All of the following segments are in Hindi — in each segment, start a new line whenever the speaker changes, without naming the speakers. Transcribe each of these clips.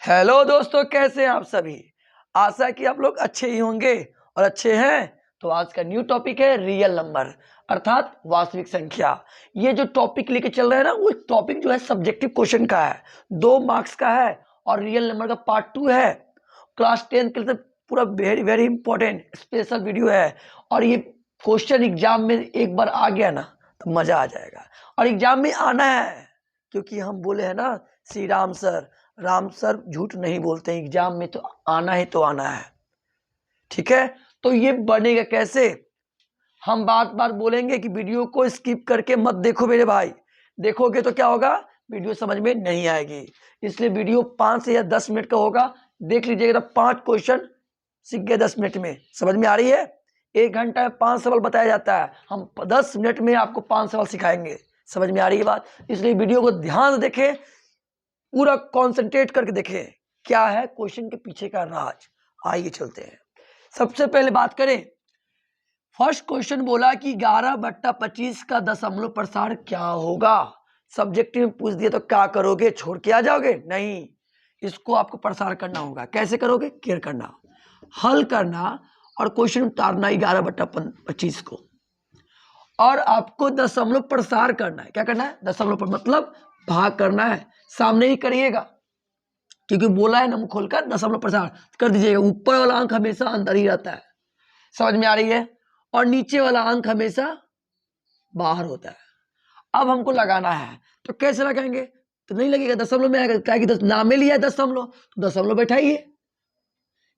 हेलो दोस्तों, कैसे हैं आप सभी। आशा है कि आप लोग अच्छे ही होंगे और अच्छे हैं। तो आज का न्यू टॉपिक है रियल नंबर अर्थात वास्तविक संख्या। ये जो टॉपिक लेके चल रहे हैं ना, वो टॉपिक जो है सब्जेक्टिव क्वेश्चन का है, 2 मार्क्स का है और रियल नंबर का पार्ट 2 है। क्लास 10 के लिए पूरा very very important special video है। और ये क्वेश्चन एग्जाम में एक बार आ गया ना तो मजा आ जाएगा। और एग्जाम में आना है, क्योंकि हम बोले हैं ना, श्री राम सर झूठ नहीं बोलते हैं। एग्जाम में तो आना है तो आना है, ठीक है। तो ये बनेगा कैसे, हम बार बार बोलेंगे कि वीडियो को स्किप करके मत देखो मेरे भाई। देखोगे तो क्या होगा, वीडियो समझ में नहीं आएगी। इसलिए वीडियो 5 से या 10 मिनट का होगा, देख लीजिएगा। 5 क्वेश्चन सीख गए 10 मिनट में, समझ में आ रही है। 1 घंटा में 5 सवाल बताया जाता है, हम 10 मिनट में आपको 5 सवाल सिखाएंगे। समझ में आ रही है बात। इसलिए वीडियो को ध्यान से देखें, पूरा कंसंट्रेट करके देखें क्या है क्वेश्चन के पीछे का राज। आइए चलते हैं। सबसे पहले बात करें, फर्स्ट क्वेश्चन बोला कि 11/25 का दशमलव प्रसार क्या होगा। सब्जेक्टिव में पूछ दिया तो क्या करोगे, छोड़ के आ जाओगे? नहीं, इसको आपको प्रसार करना होगा। कैसे करोगे? केयर करना, हल करना और क्वेश्चन उतारना 11/25 को, और आपको दशमलव प्रसार करना है। क्या करना है? दशमलव पर मतलब भाग करना है। सामने ही करिएगा, क्योंकि बोला है ना मुंह खोलकर दशमलव प्रसार कर दीजिएगा। ऊपर वाला अंक हमेशा अंदर ही रहता है, समझ में आ रही है, और नीचे वाला अंक हमेशा बाहर होता है। अब हमको लगाना है तो कैसे लगाएंगे? तो नहीं लगेगा, दशमलव में आएगा। क्या कि नाम में लिया है दशमलव, तो दशमलव बैठाइए।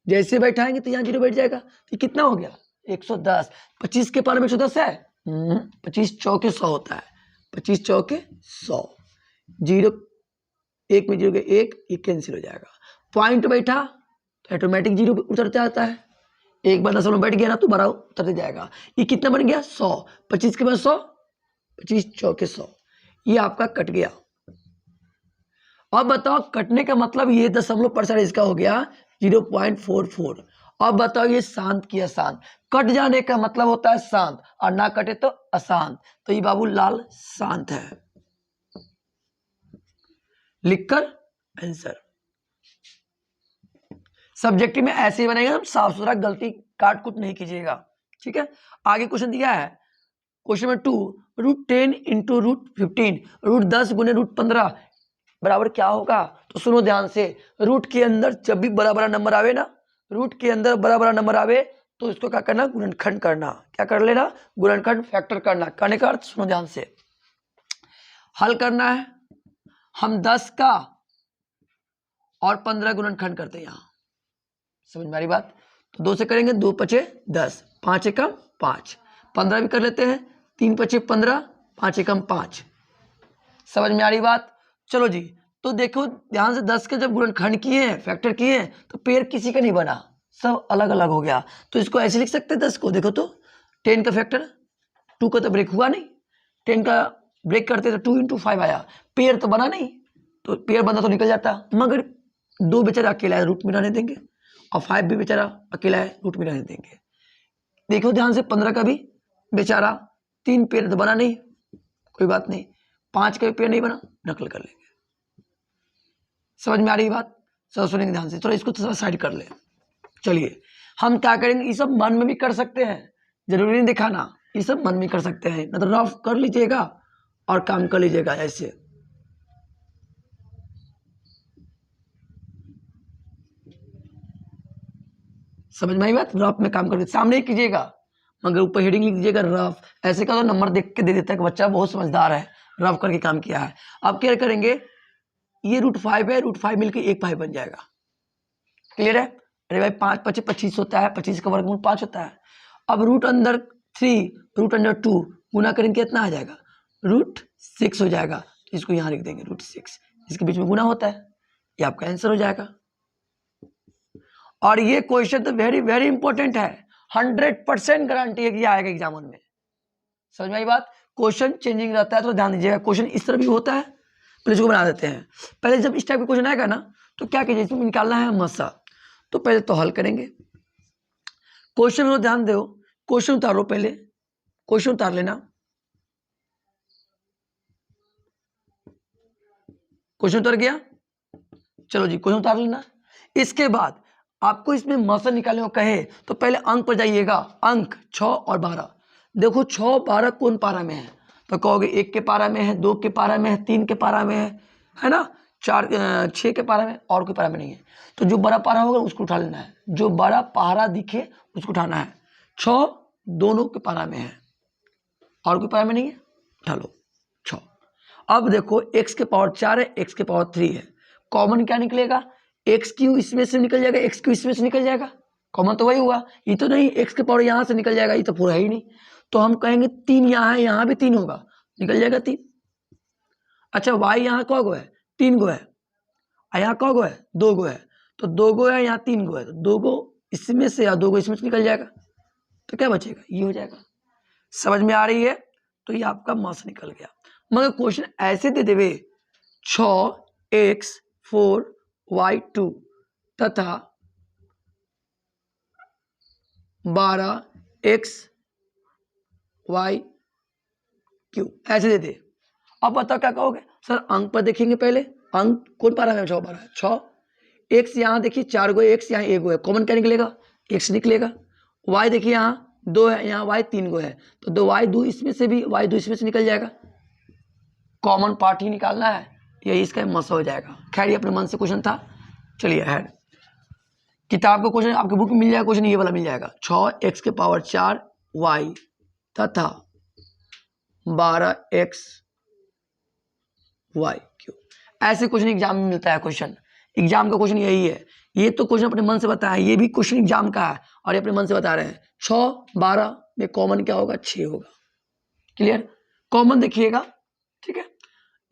जैसे बैठाएंगे तो यहाँ 0 बैठ जाएगा। तो कितना हो गया? 110। 25 के पार में 110 है। 25 चौके 100 होता है। 25 चौके 100, 0 1 में 0 के 1, ये कैंसिल हो जाएगा। पॉइंट बैठा तो ऑटोमेटिक 0 उतर जाता है। एक बार दशमलव बैठ गया ना तो बड़ा उतर जाएगा। ये कितना बन गया? 100। 25 के बाद 100, 25 चौके 100, ये आपका कट गया। अब बताओ कटने का मतलब, ये दशमलव प्रसार इसका हो गया 0.44। अब बताओ ये शांत की अशांत। कट जाने का मतलब होता है शांत, और ना कटे तो अशांत। तो ये बाबू लाल शांत है। लिखकर आंसर। सब्जेक्टिव में ऐसे ही बनेगा, साफ सुथरा, गलती काट कुट नहीं कीजिएगा, ठीक है। आगे क्वेश्चन दिया है, क्वेश्चन नंबर 2, √10 इंटू √15, √10 गुने √15 बराबर क्या होगा? तो सुनो ध्यान से, रूट के अंदर जब भी बड़ा बड़ा नंबर आवे ना, रूट के अंदर बड़ा बड़ा नंबर आवे तो इसको क्या करना? गुणनखंड करना। क्या कर लेना? गुणनखंड, फैक्टर करना। करने का अर्थ सुनो ध्यान से, हल करना है। हम 10 का और 15 गुणनखंड करते हैं यहां, समझ में आ रही बात। तो 2 से करेंगे, 2 पचे 10, 5 एकम 5, 15 भी कर लेते हैं, 3 पचे 15, 5 एकम 5। समझ में आ रही बात। चलो जी, तो देखो ध्यान से, 10 के जब गुणनखंड किए हैं, फैक्टर किए हैं, तो पेड़ किसी का नहीं बना, सब अलग अलग हो गया। तो इसको ऐसे लिख सकते हैं 10 को, देखो तो 10 का फैक्टर, 2 का तो ब्रेक हुआ नहीं, 10 का ब्रेक करते तो 2 × 5 आया, पेड़ तो बना नहीं, तो पेड़ बना तो निकल जाता। मगर 2 बेचारा अकेला है, रूट में रहने देंगे, और 5 भी बेचारा अकेला है, रूट में रहने देंगे। देखो ध्यान से, 15 का भी बेचारा 3 पेड़ तो बना नहीं, कोई बात नहीं, 5 का भी पेड़ नहीं बना, नकल कर लेंगे। समझ में आ रही बात। चलो सुनेंगे ध्यान से। चलो इसको थोड़ा साइड कर ले। चलिए हम क्या करेंगे, ये सब मन में भी कर सकते हैं, जरूरी नहीं दिखाना, ये सब मन में कर सकते हैं, ना तो रफ कर लीजिएगा और काम कर लीजिएगा ऐसे। समझ में आई बात। रफ में काम करके सामने ही कीजिएगा, मगर ऊपर हेडिंग लिख दीजिएगा रफ। ऐसे का तो नंबर देख के दे देता है कि बच्चा बहुत समझदार है, रफ करके काम किया है। अब क्या करेंगे, ये √5 है, √5 मिलकर 1 5 बन जाएगा। क्लियर है? अरे भाई 5 × 5 = 25 होता है, 25 का वर्गमूल 5 होता है। अब रूट अंदर 3, रूट अंदर 2 गुना करेंगे, कितना आ जाएगा? √6 हो जाएगा। तो इसको यहाँ लिख देंगे √6, इसके बीच में गुना होता है, ये आपका आंसर हो जाएगा। और ये क्वेश्चन तो वेरी वेरी इंपॉर्टेंट है, 100% गारंटी है कि आएगा एग्जाम में। समझ में आई बात। क्वेश्चन चेंजिंग रहता है, तो ध्यान दीजिएगा। क्वेश्चन इस तरह भी होता है, पहले इसको बना देते हैं। पहले जब इस टाइप का क्वेश्चन आएगा ना, तो क्या कीजिए, इसमें निकालना है मसा। तो पहले तो हल करेंगे। क्वेश्चन में ध्यान दो, क्वेश्चन उतारो, पहले क्वेश्चन उतार लेना। क्वेश्चन उतर गया, चलो जी क्वेश्चन उतार लेना। इसके बाद आपको इसमें मसल निकालने को कहे तो पहले अंक पर जाइएगा। अंक 6 और 12। देखो 6 12 कौन पारा में है, तो कहोगे 1 के पारा में है, 2 के पारा में है, 3 के पारा में है ना, 6 के पारा में, और कोई पारा में नहीं है। तो जो बड़ा पारा होगा उसको उठा लेना है, जो बड़ा पारा दिखे उसको उठाना है। 6 दोनों के पारा में है, और कोई पारा में नहीं है, उठा लो 6। अब देखो x के पावर 4 है, x के पावर 3 है, कॉमन क्या निकलेगा, एक्स क्यू इसमें से निकल जाएगा, एक्स क्यू इसमें से निकल जाएगा, कॉमन तो वही हुआ। ये तो नहीं एक्स के पावर यहां से निकल जाएगा, ये तो पूरा है ही नहीं। तो हम कहेंगे 3 यहाँ है, यहाँ भी 3 होगा, निकल जाएगा 3। अच्छा y यहाँ कौ गो है, 3 गो है, यहाँ कौ गो है, 2 गो है, तो 2 गो है, यहाँ 3 गो है, तो 2 गो इसमें से या 2 गो इसमें से निकल जाएगा, तो क्या बचेगा, ये हो जाएगा। समझ में आ रही है, तो ये आपका मास निकल गया। मगर क्वेश्चन ऐसे दे देवे 6x 4y2 तथा 12x y3 ऐसे दे दे। अब बताओ क्या कहोगे सर, अंक पर देखेंगे पहले, अंक कौन पारा में 6 पारा है, 6 x यहाँ देखिए 4 गो x, यहाँ 1 गो है, कॉमन क्या निकलेगा, x निकलेगा। y देखिए यहाँ 2 है, यहाँ y 3 गो है, तो 2y2 इसमें से भी, y2 इसमें से निकल जाएगा, कॉमन पार्ट ही निकालना है, यही इसका मस हो जाएगा। खैर ये अपने मन से क्वेश्चन था, चलिए हेड किताब का क्वेश्चन आपके बुक में मिल जाएगा, क्वेश्चन ये वाला मिल जाएगा। 6x के पावर 4 y तथा 12x y3 ऐसे क्वेश्चन एग्जाम में मिलता है। क्वेश्चन एग्जाम का क्वेश्चन यही है, ये तो क्वेश्चन अपने मन से बताया, ये भी क्वेश्चन एग्जाम का है और ये अपने मन से बता रहे हैं। 6 12 में कॉमन क्या होगा, 6 होगा, क्लियर, कॉमन देखिएगा, ठीक है।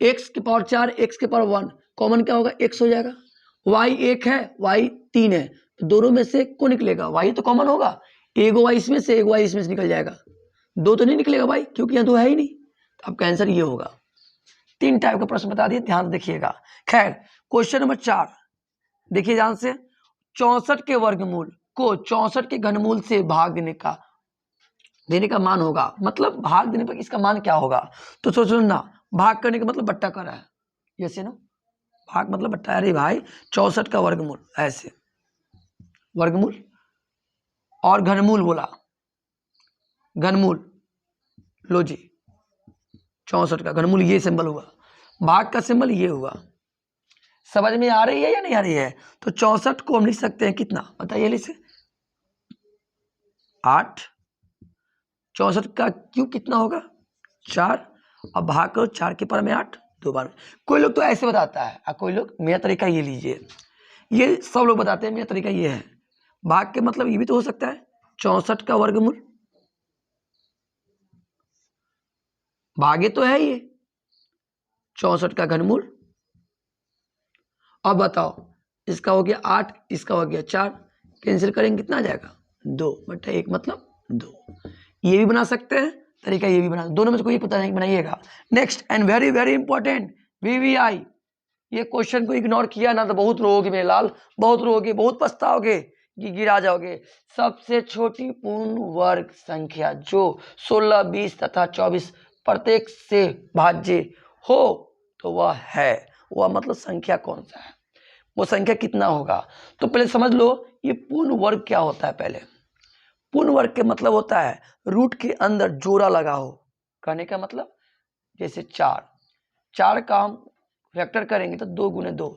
x के पावर 4 x के पावर 1 कॉमन क्या होगा, x हो जाएगा। y 1 है, y 3 है, तो दोनों में से कौन निकलेगा, y तो कॉमन होगा, एक y इसमें से एक y इसमें से निकल जाएगा, 2 तो नहीं निकलेगा भाई, क्योंकि यहाँ 2 है ही नहीं, तो आपका आंसर ये होगा। 3 टाइप का प्रश्न बता दिए, ध्यान देखिएगा। खैर क्वेश्चन नंबर 4 देखिए ध्यान से, 64 के वर्गमूल को 64 के घनमूल से भाग देने का मान होगा, मतलब भाग देने पर इसका मान क्या होगा। तो सोचो ना, भाग करने का मतलब बट्टा कर रहा है, जैसे ना भाग मतलब बट्टा, अरे भाई 64 का वर्गमूल, ऐसे वर्गमूल और घनमूल बोला, घनमूल लो जी 64 का घनमूल, ये सिंबल हुआ, भाग का सिंबल ये हुआ। समझ में आ रही है या नहीं आ रही है। तो 64 को हम लिख सकते हैं कितना, बताइए, लिख 8, 64 का क्यूब कितना होगा 4, और भाग करो 4 के पावर में 8 2 बार। कोई लोग तो ऐसे बताता है और कोई लोग, मेरा तरीका ये लीजिए, ये सब लोग बताते हैं, मेरा तरीका ये है, भाग के मतलब ये भी तो हो सकता है 64 का वर्गमूल, भागे तो है ये 64 का घनमूल। अब बताओ, इसका हो गया 8, इसका हो गया 4, कैंसिल करेंगे कितना आ जाएगा 2/1 मतलब 2। ये भी बना सकते हैं, तरीका ये भी बना, दोनों में से कोई पता नहीं बनाइएगा। Next and very very important VVI, ये क्वेश्चन को इग्नोर किया ना तो बहुत रोओगे मेरे लाल, बहुत रोओगे, बहुत पछताओगे, गिरा जाओगे। सबसे छोटी पूर्ण वर्ग संख्या जो 16 20 तथा 24 प्रत्येक से भाज्य हो तो वह है, वह मतलब संख्या कौन सा है, वो संख्या कितना होगा। तो पहले समझ लो ये पूर्ण वर्ग क्या होता है। पहले पूर्ण वर्ग के मतलब होता है रूट के अंदर जोड़ा लगा हो, कहने का मतलब जैसे 4 का हम वेक्टर करेंगे तो 2 × 2,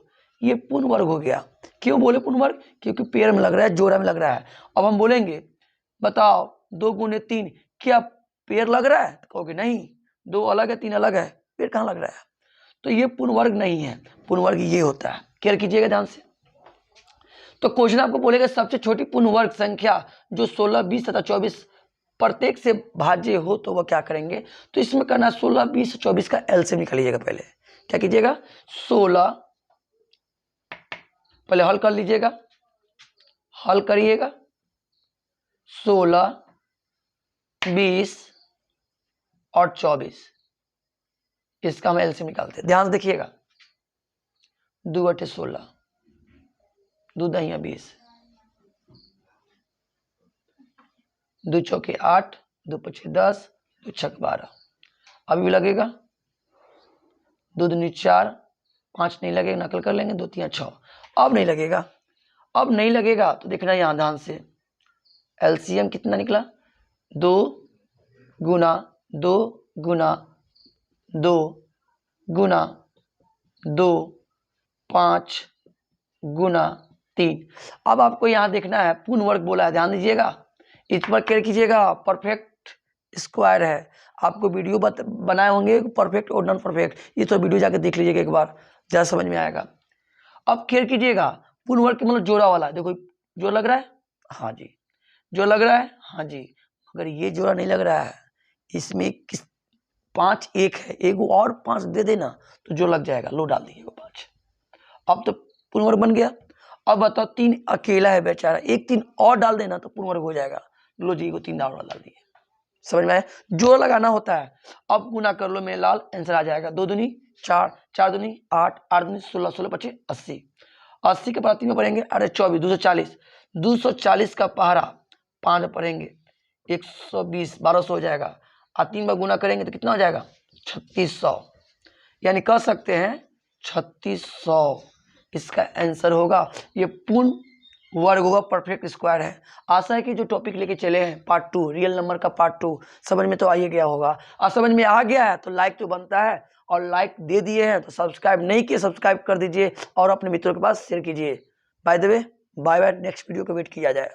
ये पूर्ण वर्ग हो गया। क्यों बोले पूर्ण वर्ग, क्योंकि पेयर में लग रहा है, जोड़ा में लग रहा है। अब हम बोलेंगे बताओ 2 × 3 क्या पेयर लग रहा है, तो कहोगे नहीं, 2 अलग है 3 अलग है, पेयर कहाँ लग रहा है, तो ये पूर्ण वर्ग नहीं है। पूर्ण वर्ग ये होता है, क्लियर कीजिएगा ध्यान से। तो क्वेश्चन आपको बोलेगा सबसे छोटी पूर्ण वर्ग संख्या जो 16 20 तथा 24 प्रत्येक से भाज्य हो तो वह क्या करेंगे। तो इसमें करना 16 20 24 का एलसीएम निकालिएगा। पहले क्या कीजिएगा, 16 पहले हल कर लीजिएगा, हल करिएगा, 16 20 और 24, इसका हम एलसीएम निकालते हैं। ध्यान से देखिएगा, 2/16, 2 × 20, 2 × 4 8, 2 × 5 10, 2 × 6 12, अभी भी लगेगा, 2 × 2 4, 5 नहीं लगेगा, नकल कर लेंगे, 2 3 6। अब नहीं लगेगा, अब नहीं लगेगा तो देखना यहाँ ध्यान से, एलसीएम कितना निकला, 2 गुना 2 गुना 2 गुना 2 5 गुना 3। अब आपको यहाँ देखना है पूर्ण वर्ग बोला है, ध्यान दीजिएगा, इस पर केयर कीजिएगा, परफेक्ट स्क्वायर है। आपको वीडियो बनाए होंगे परफेक्ट और नॉन परफेक्ट, ये तो वीडियो जाके देख लीजिएगा एक बार, ज़्यादा समझ में आएगा। अब केयर कीजिएगा, पूर्ण वर्ग मतलब जोड़ा वाला, देखो जो लग रहा है, हाँ जी, जो लग रहा है, हाँ जी, अगर ये जोड़ा नहीं लग रहा है, इसमें किस 5 एक है, एक और 5 दे देना तो जो लग जाएगा, लो डाल दीजिएगा 5। अब तो पूर्ण वर्ग बन गया। अब बताओ 3 अकेला है बेचारा, एक 3 और डाल देना तो पूर्ण वर्ग हो जाएगा, लो जी को 3 डाल दिए, समझ में आया, जोड़ लगाना होता है। अब गुना कर लो मेरे लाल, आंसर आ जाएगा, 2 दूनी 4, 4 दूनी 8, 8 दूनी 16, 16 25 80, 80 के पारा 3 में पढ़ेंगे, अरे 24, 240, 240 का पहाड़ा 5 में पढ़ेंगे 120, 1200 हो जाएगा, और 3 बार गुना करेंगे तो कितना हो जाएगा, 3600, यानी कह सकते हैं 3600 इसका आंसर होगा। ये पूर्ण वर्ग होगा, परफेक्ट स्क्वायर है। आशा है कि जो टॉपिक लेके चले हैं पार्ट 2, रियल नंबर का पार्ट 2 समझ में तो आ ही गया होगा, और समझ में आ गया है तो लाइक तो बनता है, और लाइक दे दिए हैं तो सब्सक्राइब नहीं किए, सब्सक्राइब कर दीजिए और अपने मित्रों के पास शेयर कीजिए। By the way, bye bye, next video को वेट किया जाए।